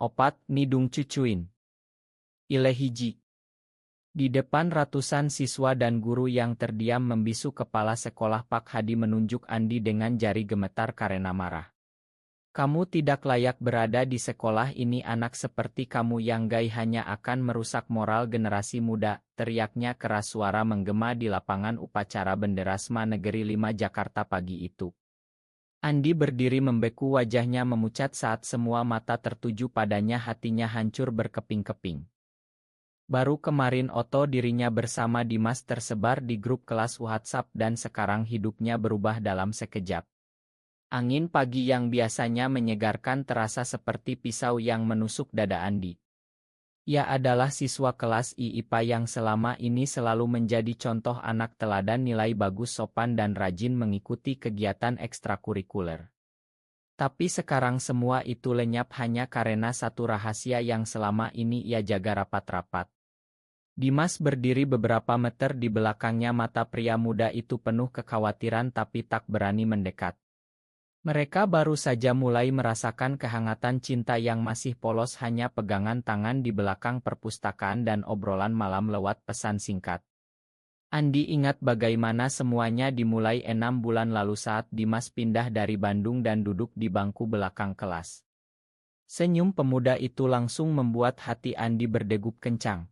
Opat nidung cucuin. Ile hiji. Di depan ratusan siswa dan guru yang terdiam membisu, kepala sekolah Pak Hadi menunjuk Andi dengan jari gemetar karena marah. Kamu tidak layak berada di sekolah ini, anak seperti kamu yang gay hanya akan merusak moral generasi muda, teriaknya keras. Suara menggema di lapangan upacara Benderasma Negeri 5 Jakarta pagi itu. Andi berdiri membeku, wajahnya memucat saat semua mata tertuju padanya, hatinya hancur berkeping-keping. Baru kemarin Oto dirinya bersama Dimas tersebar di grup kelas WhatsApp dan sekarang hidupnya berubah dalam sekejap. Angin pagi yang biasanya menyegarkan terasa seperti pisau yang menusuk dada Andi. Ia adalah siswa kelas IIPA yang selama ini selalu menjadi contoh anak teladan, nilai bagus, sopan dan rajin mengikuti kegiatan ekstrakurikuler. Tapi sekarang semua itu lenyap hanya karena satu rahasia yang selama ini ia jaga rapat-rapat. Dimas berdiri beberapa meter di belakangnya, mata pria muda itu penuh kekhawatiran tapi tak berani mendekat. Mereka baru saja mulai merasakan kehangatan cinta yang masih polos, hanya pegangan tangan di belakang perpustakaan dan obrolan malam lewat pesan singkat. Andi ingat bagaimana semuanya dimulai 6 bulan lalu saat Dimas pindah dari Bandung dan duduk di bangku belakang kelas. Senyum pemuda itu langsung membuat hati Andi berdegup kencang.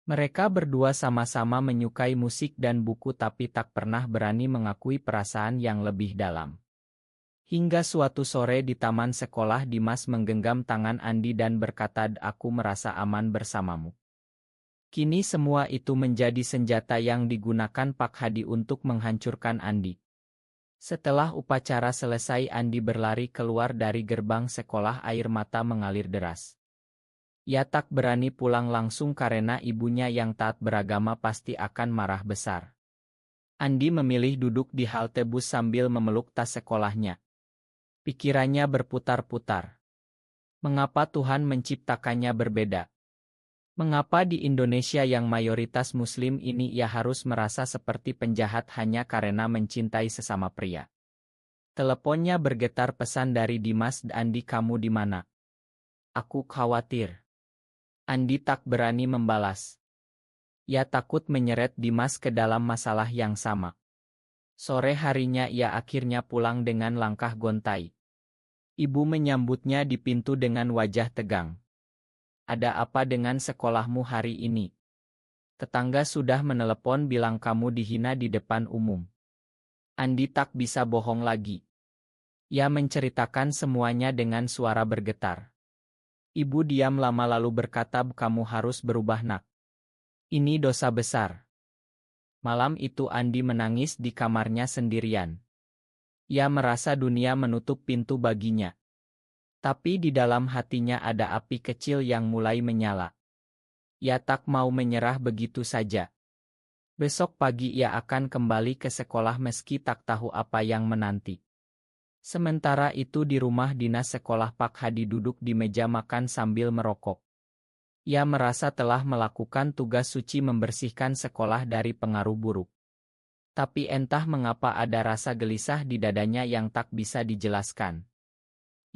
Mereka berdua sama-sama menyukai musik dan buku tapi tak pernah berani mengakui perasaan yang lebih dalam. Hingga suatu sore di taman sekolah, Dimas menggenggam tangan Andi dan berkata, "Aku merasa aman bersamamu." Kini semua itu menjadi senjata yang digunakan Pak Hadi untuk menghancurkan Andi. Setelah upacara selesai, Andi berlari keluar dari gerbang sekolah, air mata mengalir deras. Ia tak berani pulang langsung karena ibunya yang taat beragama pasti akan marah besar. Andi memilih duduk di halte bus sambil memeluk tas sekolahnya. Pikirannya berputar-putar. Mengapa Tuhan menciptakannya berbeda? Mengapa di Indonesia yang mayoritas Muslim ini ia harus merasa seperti penjahat hanya karena mencintai sesama pria? Teleponnya bergetar, pesan dari Dimas, "Andi, kamu di mana? Aku khawatir." Andi tak berani membalas. Ia takut menyeret Dimas ke dalam masalah yang sama. Sore harinya ia akhirnya pulang dengan langkah gontai. Ibu menyambutnya di pintu dengan wajah tegang. "Ada apa dengan sekolahmu hari ini? Tetangga sudah menelepon bilang kamu dihina di depan umum." Andi tak bisa bohong lagi. Ia menceritakan semuanya dengan suara bergetar. Ibu diam lama lalu berkata, "Kamu harus berubah, nak. Ini dosa besar." Malam itu Andi menangis di kamarnya sendirian. Ia merasa dunia menutup pintu baginya. Tapi di dalam hatinya ada api kecil yang mulai menyala. Ia tak mau menyerah begitu saja. Besok pagi ia akan kembali ke sekolah meski tak tahu apa yang menanti. Sementara itu di rumah dinas sekolah, Pak Hadi duduk di meja makan sambil merokok. Ia merasa telah melakukan tugas suci membersihkan sekolah dari pengaruh buruk. Tapi entah mengapa ada rasa gelisah di dadanya yang tak bisa dijelaskan.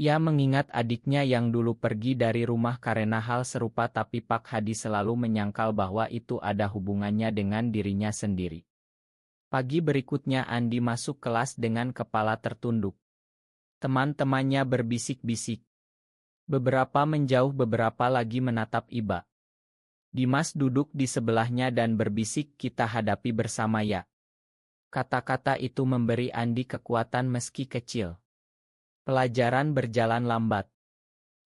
Ia mengingat adiknya yang dulu pergi dari rumah karena hal serupa, tapi Pak Hadi selalu menyangkal bahwa itu ada hubungannya dengan dirinya sendiri. Pagi berikutnya Andi masuk kelas dengan kepala tertunduk. Teman-temannya berbisik-bisik. Beberapa menjauh, beberapa lagi menatap iba. Dimas duduk di sebelahnya dan berbisik, "Kita hadapi bersama ya." Kata-kata itu memberi Andi kekuatan meski kecil. Pelajaran berjalan lambat.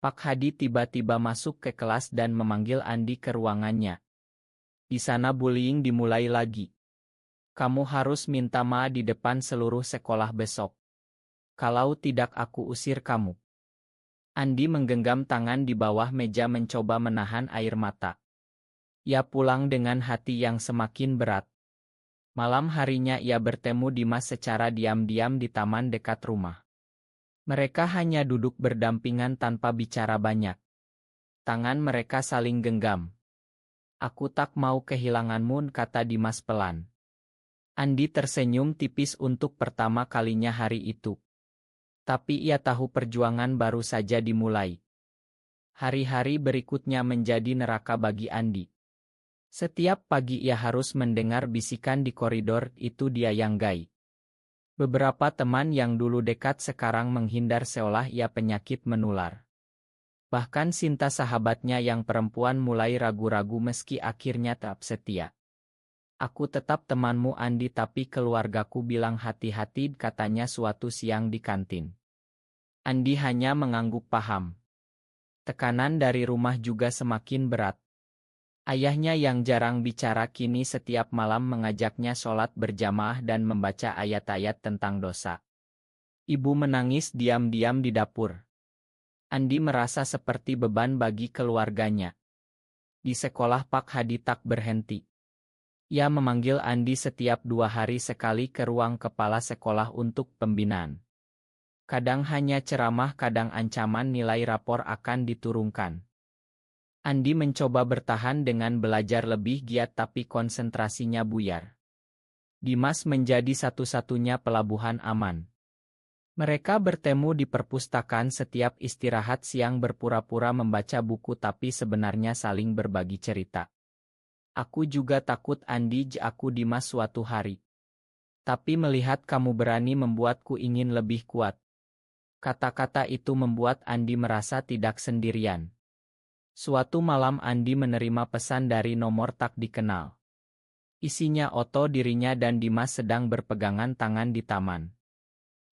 Pak Hadi tiba-tiba masuk ke kelas dan memanggil Andi ke ruangannya. "Di sana bullying dimulai lagi. Kamu harus minta maaf di depan seluruh sekolah besok. Kalau tidak aku usir kamu." Andi menggenggam tangan di bawah meja mencoba menahan air mata. Ia pulang dengan hati yang semakin berat. Malam harinya ia bertemu Dimas secara diam-diam di taman dekat rumah. Mereka hanya duduk berdampingan tanpa bicara banyak. Tangan mereka saling genggam. "Aku tak mau kehilanganmu," kata Dimas pelan. Andi tersenyum tipis untuk pertama kalinya hari itu. Tapi ia tahu perjuangan baru saja dimulai. Hari-hari berikutnya menjadi neraka bagi Andi. Setiap pagi ia harus mendengar bisikan di koridor, itu dia yang gay. Beberapa teman yang dulu dekat sekarang menghindar seolah ia penyakit menular. Bahkan Sinta sahabatnya yang perempuan mulai ragu-ragu meski akhirnya tetap setia. Aku tetap temanmu Andi, tapi keluargaku bilang hati-hati, katanya suatu siang di kantin. Andi hanya mengangguk paham. Tekanan dari rumah juga semakin berat. Ayahnya yang jarang bicara kini setiap malam mengajaknya sholat berjamaah dan membaca ayat-ayat tentang dosa. Ibu menangis diam-diam di dapur. Andi merasa seperti beban bagi keluarganya. Di sekolah Pak Hadi tak berhenti. Ia memanggil Andi setiap 2 hari sekali ke ruang kepala sekolah untuk pembinaan. Kadang hanya ceramah, kadang ancaman nilai rapor akan diturunkan. Andi mencoba bertahan dengan belajar lebih giat tapi konsentrasinya buyar. Dimas menjadi satu-satunya pelabuhan aman. Mereka bertemu di perpustakaan setiap istirahat siang, berpura-pura membaca buku tapi sebenarnya saling berbagi cerita. Aku juga takut Andi, aku Dimas suatu hari. Tapi melihat kamu berani membuatku ingin lebih kuat. Kata-kata itu membuat Andi merasa tidak sendirian. Suatu malam Andi menerima pesan dari nomor tak dikenal. Isinya foto dirinya dan Dimas sedang berpegangan tangan di taman.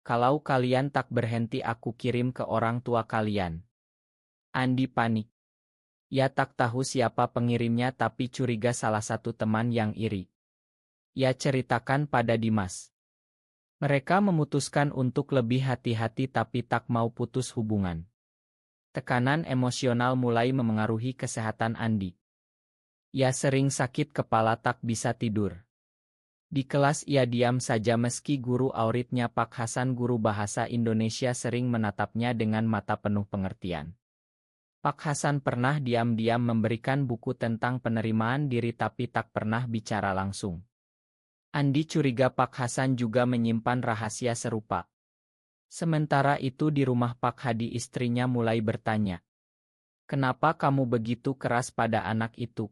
Kalau kalian tak berhenti aku kirim ke orang tua kalian. Andi panik. Ia tak tahu siapa pengirimnya tapi curiga salah satu teman yang iri. Ia ceritakan pada Dimas. Mereka memutuskan untuk lebih hati-hati tapi tak mau putus hubungan. Tekanan emosional mulai memengaruhi kesehatan Andi. Ia sering sakit kepala, tak bisa tidur. Di kelas ia diam saja meski guru auritnya Pak Hasan, guru bahasa Indonesia, sering menatapnya dengan mata penuh pengertian. Pak Hasan pernah diam-diam memberikan buku tentang penerimaan diri tapi tak pernah bicara langsung. Andi curiga Pak Hasan juga menyimpan rahasia serupa. Sementara itu di rumah Pak Hadi istrinya mulai bertanya. Kenapa kamu begitu keras pada anak itu?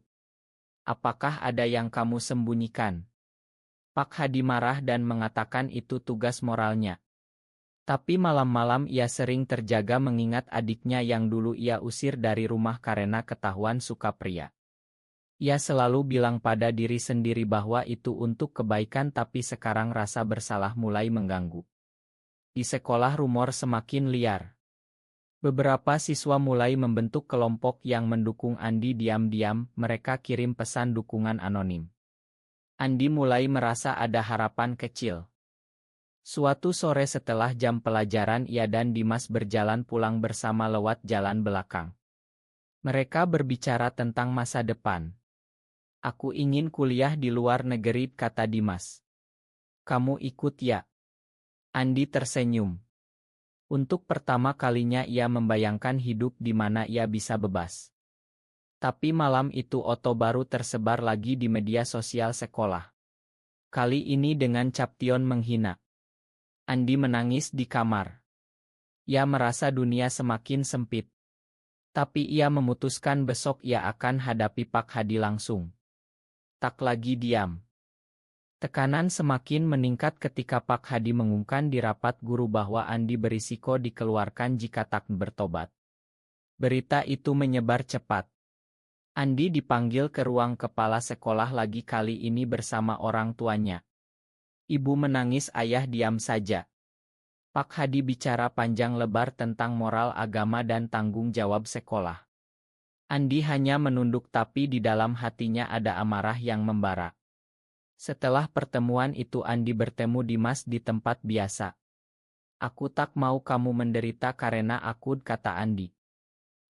Apakah ada yang kamu sembunyikan? Pak Hadi marah dan mengatakan itu tugas moralnya. Tapi malam-malam ia sering terjaga mengingat adiknya yang dulu ia usir dari rumah karena ketahuan suka pria. Ia selalu bilang pada diri sendiri bahwa itu untuk kebaikan tapi sekarang rasa bersalah mulai mengganggu. Di sekolah rumor semakin liar. Beberapa siswa mulai membentuk kelompok yang mendukung Andi diam-diam, mereka kirim pesan dukungan anonim. Andi mulai merasa ada harapan kecil. Suatu sore setelah jam pelajaran ia dan Dimas berjalan pulang bersama lewat jalan belakang. Mereka berbicara tentang masa depan. Aku ingin kuliah di luar negeri, kata Dimas. Kamu ikut ya? Andi tersenyum. Untuk pertama kalinya ia membayangkan hidup di mana ia bisa bebas. Tapi malam itu foto baru tersebar lagi di media sosial sekolah. Kali ini dengan caption menghina. Andi menangis di kamar. Ia merasa dunia semakin sempit. Tapi ia memutuskan besok ia akan hadapi Pak Hadi langsung. Tak lagi diam. Tekanan semakin meningkat ketika Pak Hadi mengumumkan di rapat guru bahwa Andi berisiko dikeluarkan jika tak bertobat. Berita itu menyebar cepat. Andi dipanggil ke ruang kepala sekolah lagi, kali ini bersama orang tuanya. Ibu menangis, ayah diam saja. Pak Hadi bicara panjang lebar tentang moral, agama dan tanggung jawab sekolah. Andi hanya menunduk tapi di dalam hatinya ada amarah yang membara. Setelah pertemuan itu Andi bertemu Dimas di tempat biasa. Aku tak mau kamu menderita karena aku, kata Andi.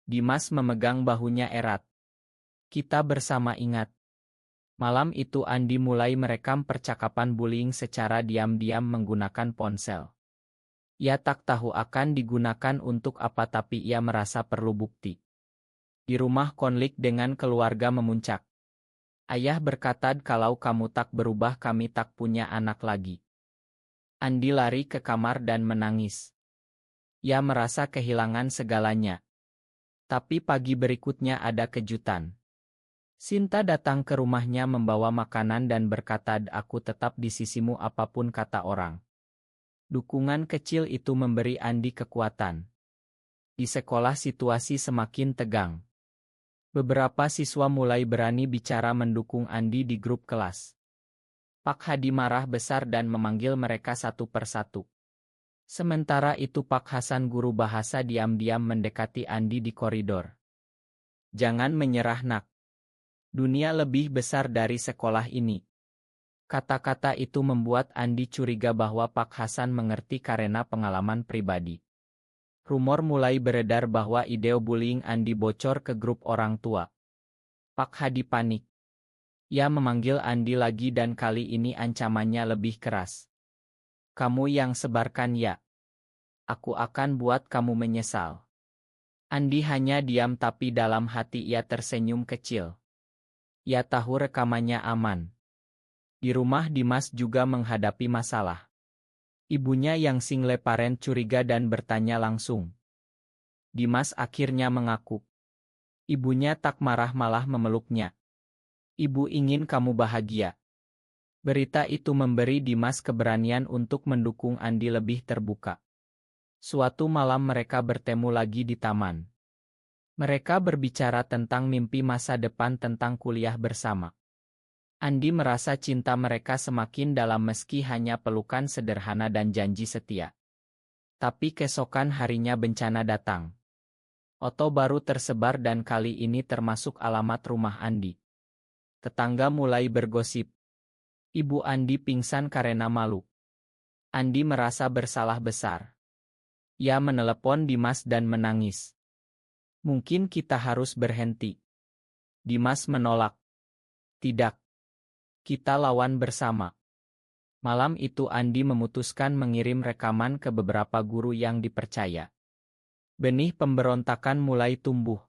Dimas memegang bahunya erat. Kita bersama ingat. Malam itu Andi mulai merekam percakapan bullying secara diam-diam menggunakan ponsel. Ia tak tahu akan digunakan untuk apa tapi ia merasa perlu bukti. Di rumah konflik dengan keluarga memuncak. Ayah berkata kalau kamu tak berubah kami tak punya anak lagi. Andi lari ke kamar dan menangis. Ia merasa kehilangan segalanya. Tapi pagi berikutnya ada kejutan. Sinta datang ke rumahnya membawa makanan dan berkata, "Aku tetap di sisimu apapun kata orang." Dukungan kecil itu memberi Andi kekuatan. Di sekolah situasi semakin tegang. Beberapa siswa mulai berani bicara mendukung Andi di grup kelas. Pak Hadi marah besar dan memanggil mereka satu persatu. Sementara itu Pak Hasan guru bahasa diam-diam mendekati Andi di koridor. "Jangan menyerah nak. Dunia lebih besar dari sekolah ini." Kata-kata itu membuat Andi curiga bahwa Pak Hasan mengerti karena pengalaman pribadi. Rumor mulai beredar bahwa ide bullying Andi bocor ke grup orang tua. Pak Hadi panik. Ia memanggil Andi lagi dan kali ini ancamannya lebih keras. "Kamu yang sebarkan ya. Aku akan buat kamu menyesal." Andi hanya diam tapi dalam hati ia tersenyum kecil. Ia tahu rekamannya aman. Di rumah Dimas juga menghadapi masalah. Ibunya yang single parent curiga dan bertanya langsung. Dimas akhirnya mengaku. Ibunya tak marah malah memeluknya. "Ibu ingin kamu bahagia." Berita itu memberi Dimas keberanian untuk mendukung Andi lebih terbuka. Suatu malam mereka bertemu lagi di taman. Mereka berbicara tentang mimpi masa depan tentang kuliah bersama. Andi merasa cinta mereka semakin dalam meski hanya pelukan sederhana dan janji setia. Tapi keesokan harinya bencana datang. Foto baru tersebar dan kali ini termasuk alamat rumah Andi. Tetangga mulai bergosip. Ibu Andi pingsan karena malu. Andi merasa bersalah besar. Ia menelepon Dimas dan menangis. "Mungkin kita harus berhenti." Dimas menolak. "Tidak. Kita lawan bersama." Malam itu Andi memutuskan mengirim rekaman ke beberapa guru yang dipercaya. Benih pemberontakan mulai tumbuh.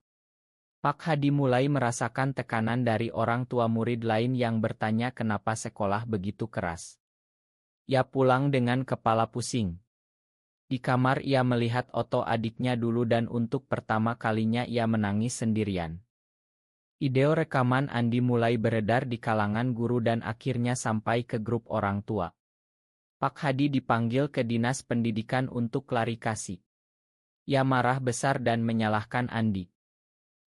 Pak Hadi mulai merasakan tekanan dari orang tua murid lain yang bertanya kenapa sekolah begitu keras. Ia pulang dengan kepala pusing. Di kamar ia melihat foto adiknya dulu dan untuk pertama kalinya ia menangis sendirian. Ide rekaman Andi mulai beredar di kalangan guru dan akhirnya sampai ke grup orang tua. Pak Hadi dipanggil ke Dinas Pendidikan untuk klarifikasi. Ia marah besar dan menyalahkan Andi.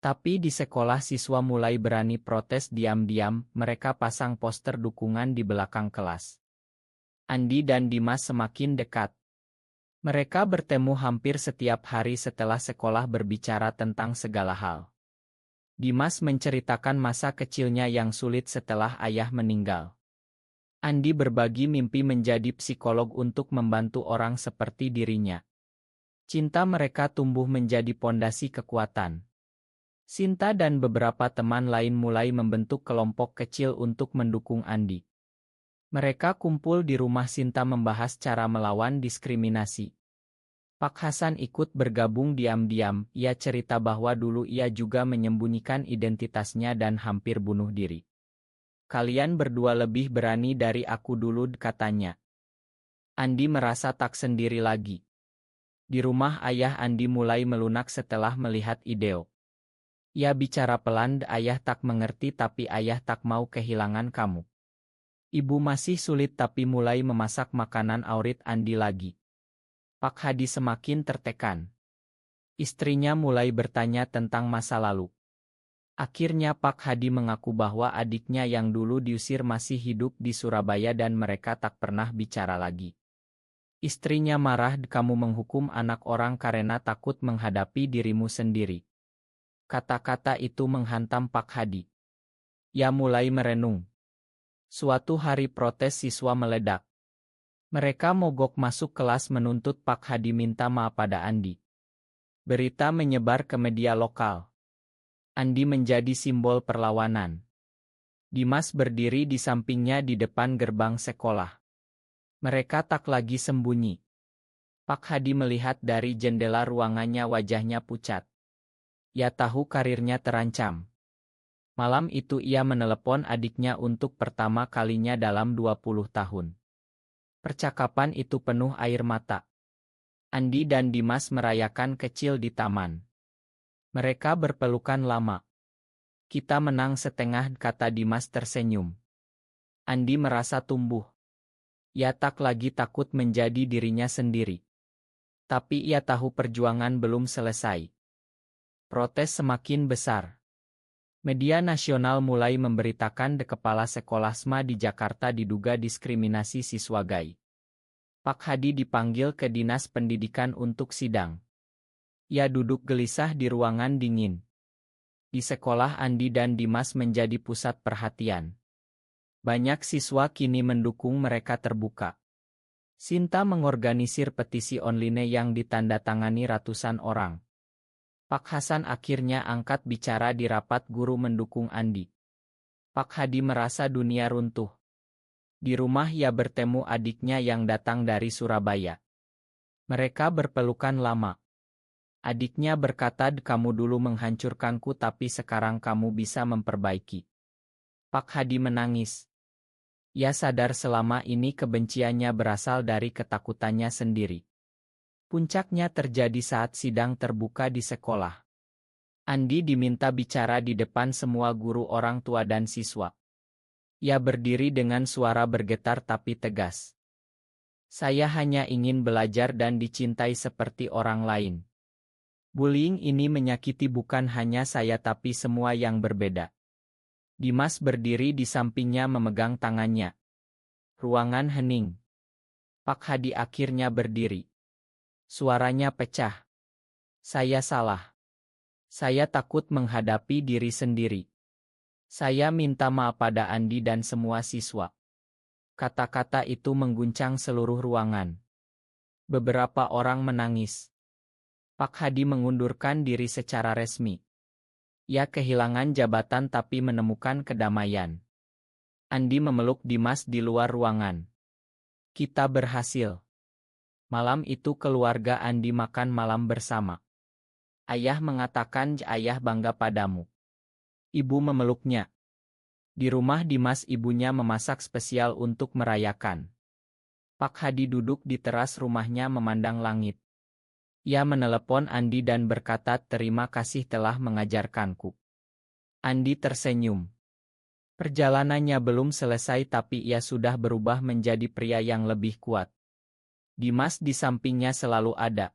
Tapi di sekolah siswa mulai berani protes diam-diam, mereka pasang poster dukungan di belakang kelas. Andi dan Dimas semakin dekat. Mereka bertemu hampir setiap hari setelah sekolah berbicara tentang segala hal. Dimas menceritakan masa kecilnya yang sulit setelah ayah meninggal. Andi berbagi mimpi menjadi psikolog untuk membantu orang seperti dirinya. Cinta mereka tumbuh menjadi pondasi kekuatan. Sinta dan beberapa teman lain mulai membentuk kelompok kecil untuk mendukung Andi. Mereka kumpul di rumah Sinta membahas cara melawan diskriminasi. Pak Hasan ikut bergabung diam-diam. Ia cerita bahwa dulu ia juga menyembunyikan identitasnya dan hampir bunuh diri. "Kalian berdua lebih berani dari aku dulu," katanya. Andi merasa tak sendiri lagi. Di rumah ayah Andi mulai melunak setelah melihat Ideo. Ia bicara pelan, "Ayah tak mengerti tapi ayah tak mau kehilangan kamu." Ibu masih sulit tapi mulai memasak makanan aurit Andi lagi. Pak Hadi semakin tertekan. Istrinya mulai bertanya tentang masa lalu. Akhirnya Pak Hadi mengaku bahwa adiknya yang dulu diusir masih hidup di Surabaya dan mereka tak pernah bicara lagi. Istrinya marah, "Kamu menghukum anak orang karena takut menghadapi dirimu sendiri." Kata-kata itu menghantam Pak Hadi. Ia mulai merenung. Suatu hari protes siswa meledak. Mereka mogok masuk kelas menuntut Pak Hadi minta maaf pada Andi. Berita menyebar ke media lokal. Andi menjadi simbol perlawanan. Dimas berdiri di sampingnya di depan gerbang sekolah. Mereka tak lagi sembunyi. Pak Hadi melihat dari jendela ruangannya, wajahnya pucat. Ia tahu karirnya terancam. Malam itu ia menelepon adiknya untuk pertama kalinya dalam 20 tahun. Percakapan itu penuh air mata. Andi dan Dimas merayakan kecil di taman. Mereka berpelukan lama. Kita menang setengah, kata Dimas tersenyum. Andi merasa tumbuh. Ia tak lagi takut menjadi dirinya sendiri. Tapi ia tahu perjuangan belum selesai. Protes semakin besar. Media nasional mulai memberitakan kepala sekolah SMA di Jakarta diduga diskriminasi siswa GAI. Pak Hadi dipanggil ke Dinas Pendidikan untuk sidang. Ia duduk gelisah di ruangan dingin. Di sekolah, Andi dan Dimas menjadi pusat perhatian. Banyak siswa kini mendukung mereka terbuka. Sinta mengorganisir petisi online yang ditandatangani ratusan orang. Pak Hasan akhirnya angkat bicara di rapat guru mendukung Andi. Pak Hadi merasa dunia runtuh. Di rumah ia bertemu adiknya yang datang dari Surabaya. Mereka berpelukan lama. Adiknya berkata, "Kamu dulu menghancurkanku tapi sekarang kamu bisa memperbaiki." Pak Hadi menangis. Ia sadar selama ini kebenciannya berasal dari ketakutannya sendiri. Puncaknya terjadi saat sidang terbuka di sekolah. Andi diminta bicara di depan semua guru, orang tua dan siswa. Ia berdiri dengan suara bergetar tapi tegas. "Saya hanya ingin belajar dan dicintai seperti orang lain. Bullying ini menyakiti bukan hanya saya tapi semua yang berbeda." Dimas berdiri di sampingnya memegang tangannya. Ruangan hening. Pak Hadi akhirnya berdiri. Suaranya pecah. "Saya salah. Saya takut menghadapi diri sendiri. Saya minta maaf pada Andi dan semua siswa." Kata-kata itu mengguncang seluruh ruangan. Beberapa orang menangis. Pak Hadi mengundurkan diri secara resmi. Ia kehilangan jabatan tapi menemukan kedamaian. Andi memeluk Dimas di luar ruangan. "Kita berhasil." Malam itu keluarga Andi makan malam bersama. Ayah mengatakan, "Ayah bangga padamu." Ibu memeluknya. Di rumah Dimas, ibunya memasak spesial untuk merayakan. Pak Hadi duduk di teras rumahnya memandang langit. Ia menelepon Andi dan berkata, "Terima kasih telah mengajarkanku." Andi tersenyum. Perjalanannya belum selesai tapi ia sudah berubah menjadi pria yang lebih kuat. Dimas di sampingnya selalu ada.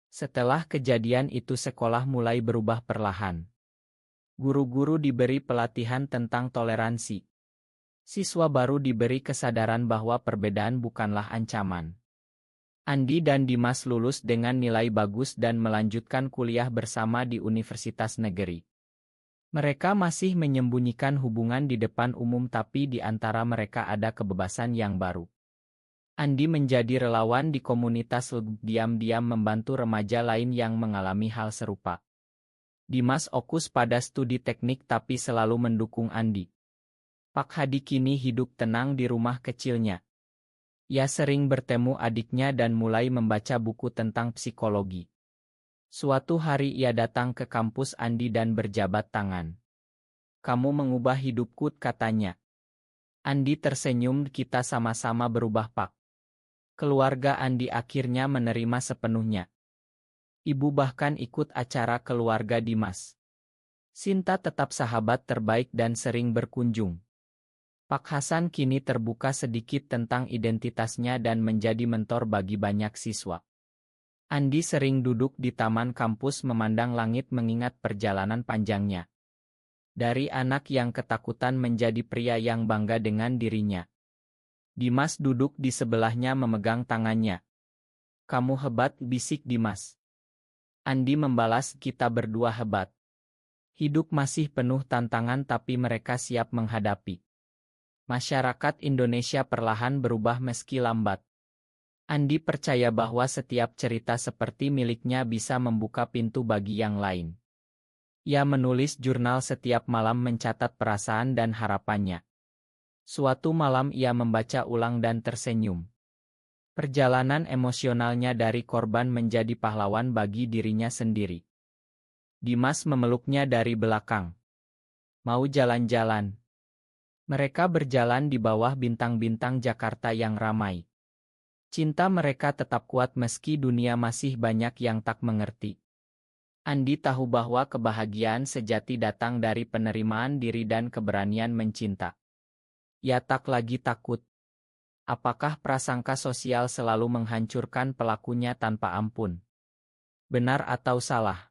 Setelah kejadian itu sekolah mulai berubah perlahan. Guru-guru diberi pelatihan tentang toleransi. Siswa baru diberi kesadaran bahwa perbedaan bukanlah ancaman. Andi dan Dimas lulus dengan nilai bagus dan melanjutkan kuliah bersama di universitas negeri. Mereka masih menyembunyikan hubungan di depan umum tapi di antara mereka ada kebebasan yang baru. Andi menjadi relawan di komunitas diam-diam membantu remaja lain yang mengalami hal serupa. Dimas fokus pada studi teknik tapi selalu mendukung Andi. Pak Hadi kini hidup tenang di rumah kecilnya. Ia sering bertemu adiknya dan mulai membaca buku tentang psikologi. Suatu hari ia datang ke kampus Andi dan berjabat tangan. "Kamu mengubah hidupku," katanya. Andi tersenyum, "Kita sama-sama berubah, Pak." Keluarga Andi akhirnya menerima sepenuhnya. Ibu bahkan ikut acara keluarga Dimas. Sinta tetap sahabat terbaik dan sering berkunjung. Pak Hasan kini terbuka sedikit tentang identitasnya dan menjadi mentor bagi banyak siswa. Andi sering duduk di taman kampus memandang langit mengingat perjalanan panjangnya. Dari anak yang ketakutan menjadi pria yang bangga dengan dirinya. Dimas duduk di sebelahnya memegang tangannya. "Kamu hebat," bisik Dimas. Andi membalas, "Kita berdua hebat. Hidup masih penuh tantangan tapi mereka siap menghadapi." Masyarakat Indonesia perlahan berubah meski lambat. Andi percaya bahwa setiap cerita seperti miliknya bisa membuka pintu bagi yang lain. Ia menulis jurnal setiap malam mencatat perasaan dan harapannya. Suatu malam ia membaca ulang dan tersenyum. Perjalanan emosionalnya dari korban menjadi pahlawan bagi dirinya sendiri. Dimas memeluknya dari belakang. "Mau jalan-jalan?" Mereka berjalan di bawah bintang-bintang Jakarta yang ramai. Cinta mereka tetap kuat meski dunia masih banyak yang tak mengerti. Andi tahu bahwa kebahagiaan sejati datang dari penerimaan diri dan keberanian mencinta. Ia tak lagi takut. Apakah prasangka sosial selalu menghancurkan pelakunya tanpa ampun? Benar atau salah?